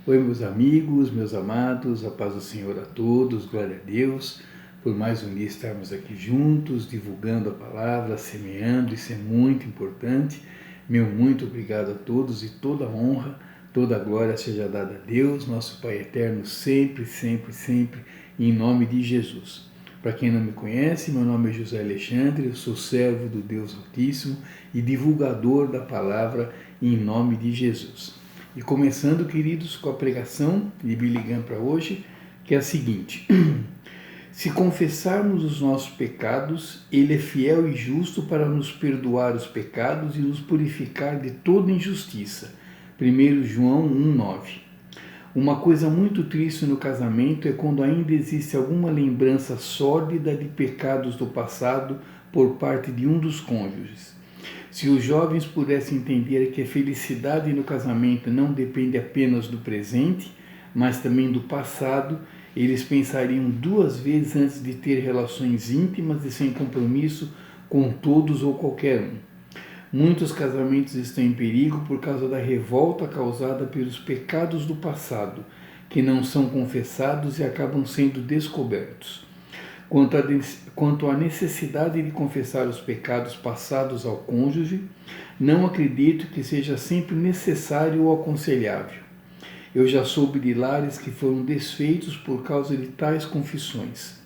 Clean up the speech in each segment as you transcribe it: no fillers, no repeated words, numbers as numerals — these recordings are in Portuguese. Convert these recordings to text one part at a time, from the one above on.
Oi, meus amigos, meus amados, a paz do Senhor a todos, glória a Deus, por mais um dia estarmos aqui juntos, divulgando a palavra, semeando, isso é muito importante. Meu muito obrigado a todos e toda a honra, toda a glória seja dada a Deus, nosso Pai eterno, sempre, sempre, sempre, em nome de Jesus. Para quem não me conhece, meu nome é José Alexandre, eu sou servo do Deus Altíssimo e divulgador da palavra em nome de Jesus. E começando, queridos, com a pregação de Billy Graham para hoje, que é a seguinte: se confessarmos os nossos pecados, Ele é fiel e justo para nos perdoar os pecados e nos purificar de toda injustiça. 1 João 1,9. Uma coisa muito triste no casamento é quando ainda existe alguma lembrança sórdida de pecados do passado por parte de um dos cônjuges. Se os jovens pudessem entender que a felicidade no casamento não depende apenas do presente, mas também do passado, eles pensariam duas vezes antes de ter relações íntimas e sem compromisso com todos ou qualquer um. Muitos casamentos estão em perigo por causa da revolta causada pelos pecados do passado, que não são confessados e acabam sendo descobertos. Quanto à necessidade de confessar os pecados passados ao cônjuge, não acredito que seja sempre necessário ou aconselhável. Eu já soube de lares que foram desfeitos por causa de tais confissões.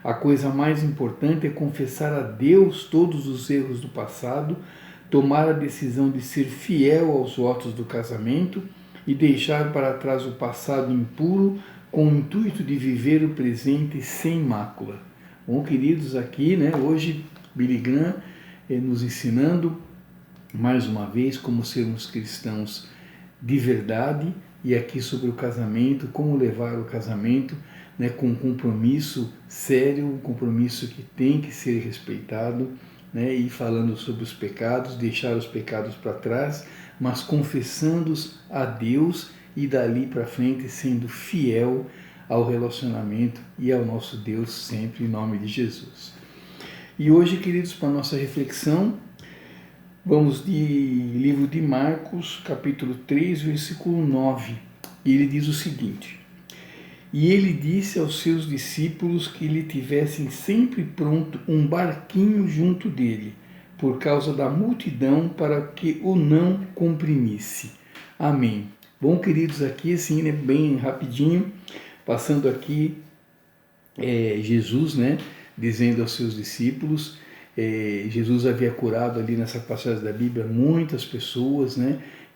A coisa mais importante é confessar a Deus todos os erros do passado, tomar a decisão de ser fiel aos votos do casamento e deixar para trás o passado impuro com o intuito de viver o presente sem mácula. Bom, queridos, aqui, hoje, Billy Graham nos ensinando, mais uma vez, como sermos cristãos de verdade, e aqui sobre o casamento, como levar o casamento com um compromisso sério, um compromisso que tem que ser respeitado, e falando sobre os pecados, deixar os pecados para trás, mas confessando-os a Deus e dali para frente sendo fiel ao relacionamento e ao nosso Deus sempre em nome de Jesus. E hoje, queridos, para a nossa reflexão, vamos de livro de Marcos, capítulo 3, versículo 9. E ele diz o seguinte: E ele disse aos seus discípulos que lhe tivessem sempre pronto um barquinho junto dele, por causa da multidão, para que o não comprimisse. Amém. Bom, queridos, aqui assim, bem rapidinho, passando aqui Jesus, dizendo aos seus discípulos, Jesus havia curado ali nessa passagem da Bíblia muitas pessoas,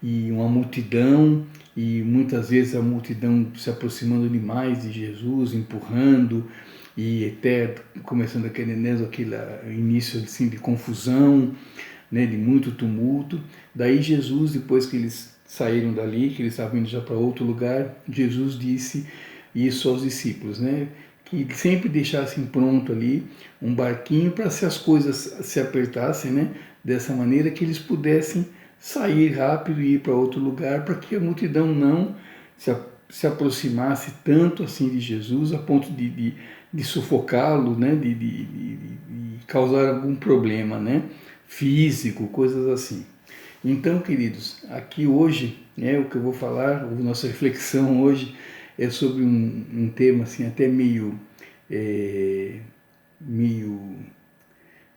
e uma multidão, e muitas vezes a multidão se aproximando demais de Jesus, empurrando, e até começando aquele início assim, de confusão, de muito tumulto. Daí Jesus, depois que eles saíram dali, que eles estavam indo já para outro lugar, Jesus disse isso aos discípulos, que sempre deixassem pronto ali um barquinho para se as coisas se apertassem, dessa maneira que eles pudessem sair rápido e ir para outro lugar, para que a multidão não se aproximasse tanto assim de Jesus a ponto de sufocá-lo, de causar algum problema, físico, coisas assim. Então, queridos, aqui hoje, o que eu vou falar, a nossa reflexão hoje é sobre um tema assim, até meio,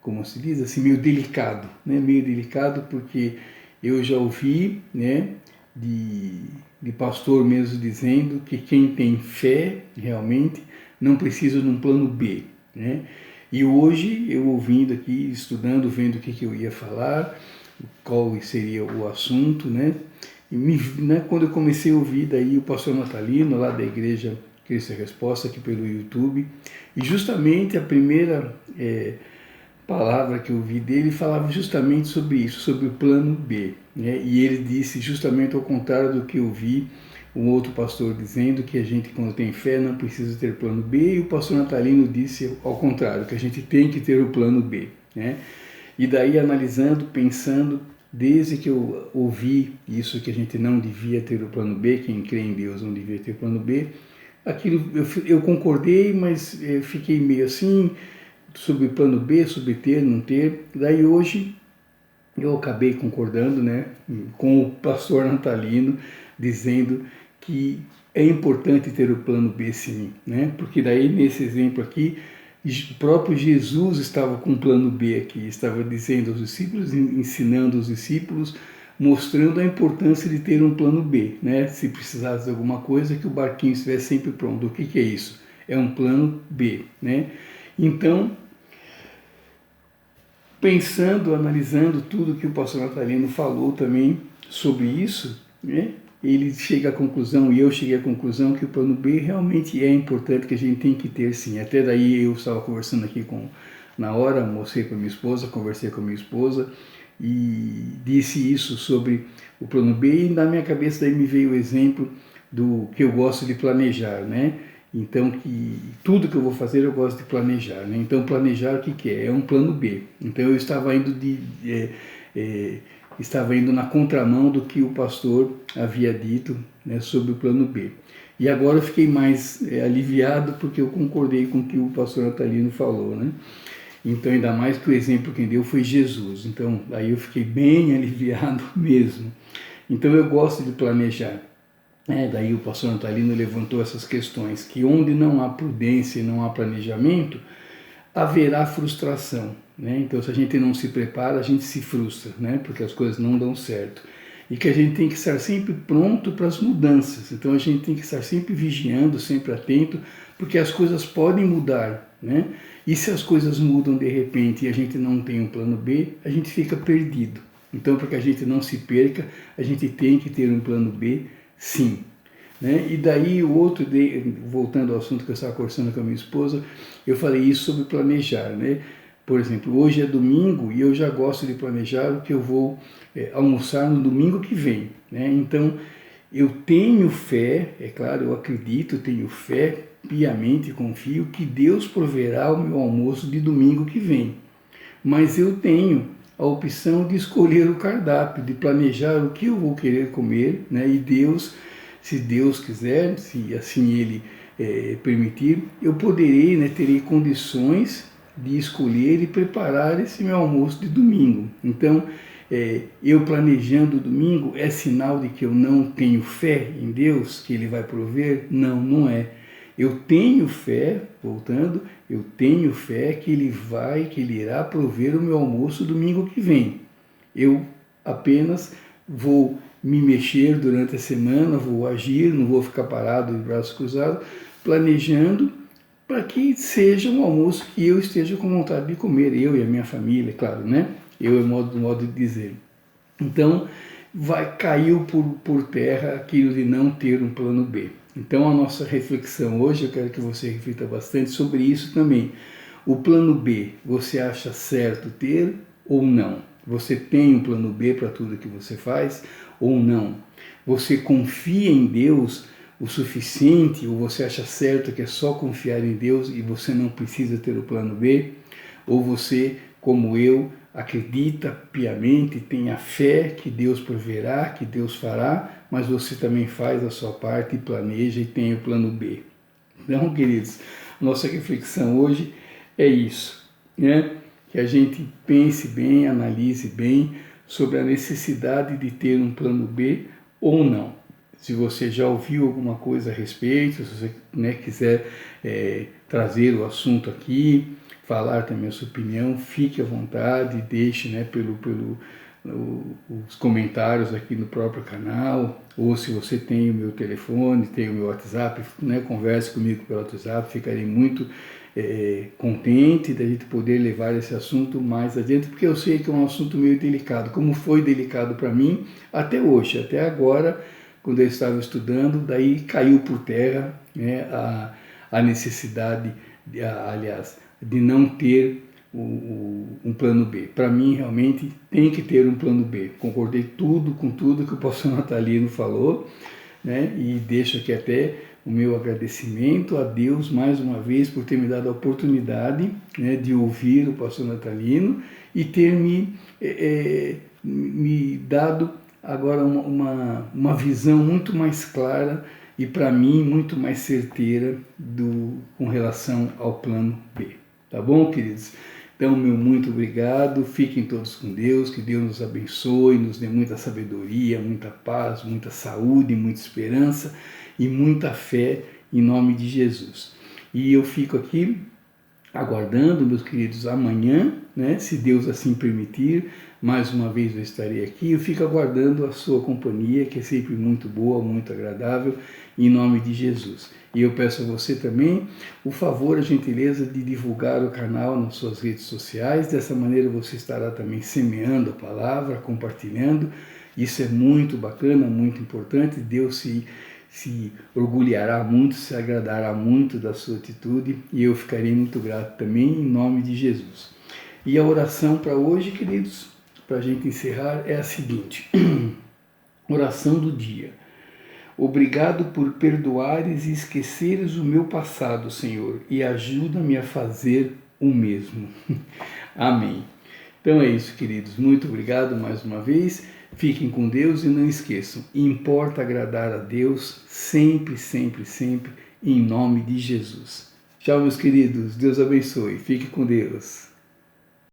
como se diz, assim, meio delicado, meio delicado, porque eu já ouvi, de pastor mesmo dizendo que quem tem fé realmente não precisa de um plano B, E hoje eu ouvindo aqui, estudando, vendo o que eu ia falar, qual seria o assunto, e quando eu comecei a ouvir daí o pastor Natalino, lá da igreja Cristo é Resposta, aqui pelo YouTube, e justamente a primeira palavra que eu ouvi dele falava justamente sobre isso, sobre o plano B, e ele disse justamente ao contrário do que eu vi um outro pastor dizendo, que a gente quando tem fé não precisa ter plano B, e o pastor Natalino disse ao contrário, que a gente tem que ter o plano B, E daí analisando, pensando, desde que eu ouvi isso, que a gente não devia ter o plano B, quem crê em Deus não devia ter o plano B, aquilo eu concordei, mas fiquei meio assim, sobre o plano B, sobre ter, não ter. Daí hoje eu acabei concordando com o pastor Natalino, dizendo que é importante ter o plano B sim, né? Porque daí nesse exemplo aqui, o próprio Jesus estava com um plano B aqui, estava dizendo aos discípulos, ensinando os discípulos, mostrando a importância de ter um plano B, né? Se precisasse de alguma coisa, que o barquinho estivesse sempre pronto. O que é isso? É um plano B, né? Então, pensando, analisando tudo que o pastor Natalino falou também sobre isso, né? Ele chega à conclusão, e eu cheguei à conclusão, que o plano B realmente é importante, que a gente tem que ter sim. Até daí eu estava conversando aqui na hora, mostrei para minha esposa, conversei com a minha esposa, e disse isso sobre o plano B, e na minha cabeça daí me veio o exemplo do que eu gosto de planejar, né? Então, que tudo que eu vou fazer eu gosto de planejar, né? Então, planejar o que é? É um plano B. Então, eu estava indo estava indo na contramão do que o pastor havia dito, né, sobre o plano B. E agora eu fiquei mais aliviado, porque eu concordei com o que o pastor Natalino falou, né? Então, ainda mais que o exemplo que deu foi Jesus. Então, aí eu fiquei bem aliviado mesmo. Então, eu gosto de planejar. Daí o pastor Natalino levantou essas questões, que onde não há prudência e não há planejamento, haverá frustração, né? Então, se a gente não se prepara, a gente se frustra, né? Porque as coisas não dão certo. E que a gente tem que estar sempre pronto para as mudanças. Então, a gente tem que estar sempre vigiando, sempre atento, porque as coisas podem mudar, né? E se as coisas mudam de repente e a gente não tem um plano B, a gente fica perdido. Então, para que a gente não se perca, a gente tem que ter um plano B, sim. Né? E daí o outro, voltando ao assunto que eu estava conversando com a minha esposa, eu falei isso sobre planejar, né? Por exemplo, hoje é domingo e eu já gosto de planejar o que eu vou almoçar no domingo que vem, né? Então, eu tenho fé, é claro, eu acredito, tenho fé, piamente confio que Deus proverá o meu almoço de domingo que vem. Mas eu tenho a opção de escolher o cardápio, de planejar o que eu vou querer comer, né? E Deus, se Deus quiser, se assim Ele permitir, eu poderei, né, terei condições de escolher e preparar esse meu almoço de domingo. Então, eu planejando o domingo é sinal de que eu não tenho fé em Deus, que Ele vai prover? Não, não é. Eu tenho fé, voltando, eu tenho fé que Ele irá prover o meu almoço domingo que vem. Eu apenas vou me mexer durante a semana, vou agir, não vou ficar parado de braços cruzados, planejando para que seja um almoço que eu esteja com vontade de comer, eu e a minha família, claro, né? Eu é modo de dizer. Então, caiu por terra aquilo de não ter um plano B. Então, a nossa reflexão hoje, eu quero que você reflita bastante sobre isso também. O plano B, você acha certo ter ou não? Você tem um plano B para tudo que você faz ou não? Você confia em Deus o suficiente ou você acha certo que é só confiar em Deus e você não precisa ter o plano B? Ou você, como eu, acredita piamente, tem a fé que Deus proverá, que Deus fará, mas você também faz a sua parte e planeja e tem o plano B. Então, queridos, nossa reflexão hoje é isso, né? Que a gente pense bem, analise bem sobre a necessidade de ter um plano B ou não. Se você já ouviu alguma coisa a respeito, se você, né, quiser trazer o assunto aqui, falar também a sua opinião, fique à vontade, deixe, né, os comentários aqui no próprio canal, ou se você tem o meu telefone, tem o meu WhatsApp, né, converse comigo pelo WhatsApp, ficarei muito contente da gente poder levar esse assunto mais adiante, porque eu sei que é um assunto meio delicado, como foi delicado para mim até hoje, até agora, quando eu estava estudando, daí caiu por terra, né, a necessidade, de não ter um plano B. Para mim, realmente, tem que ter um plano B. Concordei com tudo que o pastor Natalino falou, né? E deixo aqui até o meu agradecimento a Deus, mais uma vez, por ter me dado a oportunidade, né, de ouvir o pastor Natalino e ter me dado agora uma visão muito mais clara e, para mim, muito mais certeira com relação ao plano B. Tá bom, queridos? Então, meu muito obrigado, fiquem todos com Deus, que Deus nos abençoe, nos dê muita sabedoria, muita paz, muita saúde, muita esperança e muita fé em nome de Jesus. E eu fico aqui aguardando, meus queridos, amanhã, né, se Deus assim permitir, mais uma vez eu estarei aqui. Eu fico aguardando a sua companhia, que é sempre muito boa, muito agradável, em nome de Jesus. E eu peço a você também o favor, a gentileza de divulgar o canal nas suas redes sociais. Dessa maneira você estará também semeando a palavra, compartilhando. Isso é muito bacana, muito importante. Deus se orgulhará muito, se agradará muito da sua atitude e eu ficarei muito grato também em nome de Jesus. E a oração para hoje, queridos, para a gente encerrar, é a seguinte: oração do dia. Obrigado por perdoares e esqueceres o meu passado, Senhor, e ajuda-me a fazer o mesmo. Amém. Então é isso, queridos. Muito obrigado mais uma vez. Fiquem com Deus e não esqueçam, importa agradar a Deus sempre, sempre, sempre, em nome de Jesus. Tchau, meus queridos. Deus abençoe. Fique com Deus.